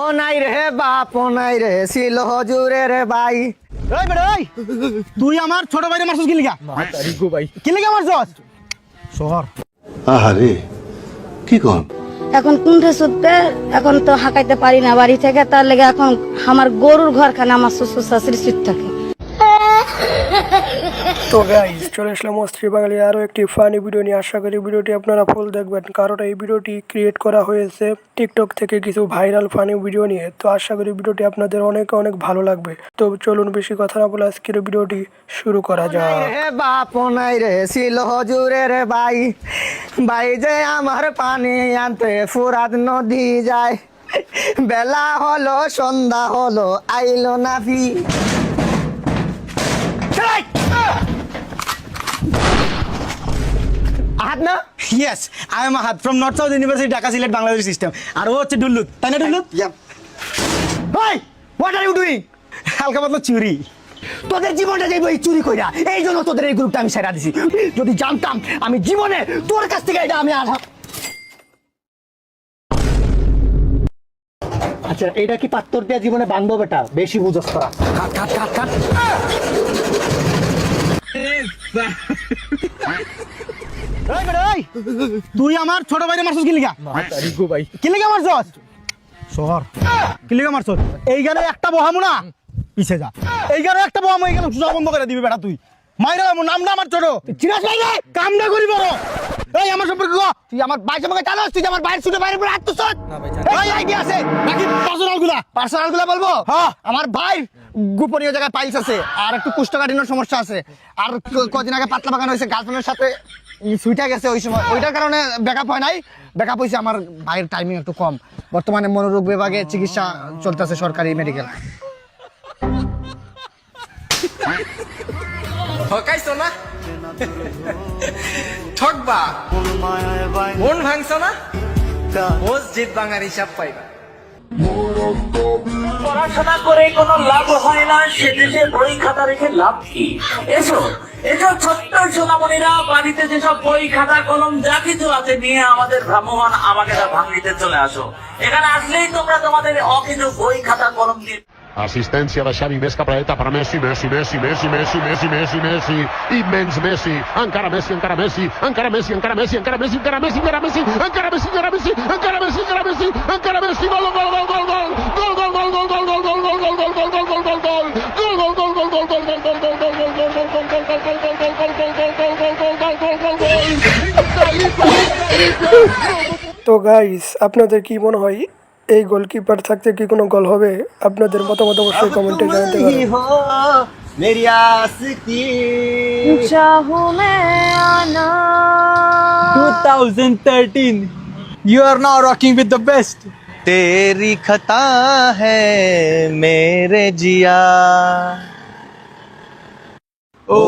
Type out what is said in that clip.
ও নাই রে বাপ ও নাই রে ছিল হজুরের ভাই। এই বেড়ে এই, তুই আমার ছোট ভাইরে মারছস কি লিগা? ভাই কি লিগা মারছস? শহর আহারে কি কোন এখন কুণ্ঠে সুতে এখন তো হাঁকাইতে পারি না বাড়ি থেকে, তার লেগে এখন আমার গরুর ঘরখানে আমার শ্বশুর শাশুড়ি সুত থাকে। তো গাইস চলে আসলাম অস্ত্রী বাঙালি আরও একটি ফানি ভিডিও নিয়ে। আশা করি ভিডিওটি আপনারা ফুল দেখবেন, কারণ এই ভিডিওটি ক্রিয়েট করা হয়েছে টিকটক থেকে কিছু ভাইরাল ফানি ভিডিও নিয়ে। তো আশা করি ভিডিওটি আপনাদের অনেক অনেক ভালো লাগবে। তো চলুন বেশি কথা না বলে আজকের ভিডিওটি শুরু করা যাক। রে বাপ ও নাই রে ছিল হজুরের ভাই। ভাই যে আমার পানি আনতে ফুরাত নদী যায়, বেলা হলো সন্ধ্যা হলো আইলো না ফি। আহাত না? Yes, I am Ahad from North South University, Dhaka, Silet, Bangladesh system. আর ও হচ্ছে ডুল্লুত, তাই না ডুল্লুত? ভাই হোয়াট আর ইউ ডুইং? হালকা পাতলা চুরি। তোদের জীবনটা যাইব এই চুরি কইরা, এই জন্য তোদের এই গ্রুপটা আমি ছেড়া দিছি। যদি জানতাম আমি জীবনে তোর কাছ থেকে এটা আমি আর। আচ্ছা এইটা কি পাত্তর দিয়া জীবনে বান্ধব? বেটা বেশি বুঝস করা। কাট কাট কাট কাট। এই বেটা এই, তুই আমার ছোট ভাইরে মারছস কি লিগা? ভাই কি লিগা মারছস? শহর কি লিগা মারছস? এই গানে একটা বহামু না, পিছে যা। এই গানে একটা বহামু, এই গানে সুজা বন্ধ করে দিবি বেটা তুই। মাইরা নামটা আমার ছোট, চিনাস নাই রে, কামটা করি বড়। এই আমার সম্পর্কে কো, তুই আমার ভাই সম্পর্কে জানোস? তুই আমার ভাইয়ের শুনে বাইরে পড়ে আত্মসত না ভাই। এই আইডিয়া আছে নাকি পার্সোনাল গুলা বলবো? হ্যাঁ আমার ভাই গোপনীয় জায়গায় পাইলস আছে, আর একটু কুষ্ঠকাঠিন্যর সমস্যা আছে, আর কদিন আগে পাতলা বাগান হয়েছে, গার্লফ্রেন্ডের সাথে সুইটা গেছে ওই সময়, ওইটার কারণে ব্যাকআপ হয় নাই। ব্যাকআপ হয়েছে আমার ভাইয়ের টাইমিং একটু কম। বর্তমানে মনোরোগ বিভাগে চিকিৎসা চলতেছে সরকারি মেডিকেল। ঠকাইছো না? ঠকবা, মন ভাঙছো না? মসজিদ ভাঙার হিসাব পাইবা। পড়াশোনা করে কোনো লাভ হয় না, সে দেশে বই খাতা রেখে লাভ কি? এসো এসব ছোট্ট সোনামণিরা, বাড়িতে যেসব বই খাতা কলম যা কিছু আছে নিয়ে আমাদের ভ্রাম্যমান আমাকে ভাঙিতে চলে আসো। এখানে আসলেই তোমরা তোমাদের অকিছু বই খাতা কলম দিয়ে। Assistència de Xavi, més cap a la dreta per a Messi, Messi, Messi, Messi, Messi, Messi, Messi, Messi, immens Messi, encara Messi, encara Messi, encara Messi, encara Messi, encara Messi, encara Messi, encara Messi, encara Messi, encara Messi, encara Messi, encara Messi, encara Messi, gol, gol, gol, gol, gol, gol, gol, gol, gol, gol, gol, gol, gol, gol, gol, gol, gol, gol, gol, তো guys আপনাদের কি মনে হয় এই goalkeeper থাকতে কি কোনো গোল হবে? আপনাদের মতামত অবশ্যই কমেন্টে জানাতে পারেন। মেরি আশিকি চাহু মে আনা 2013, you are now rocking with the best. तेरी खता है मेरे जिया ओ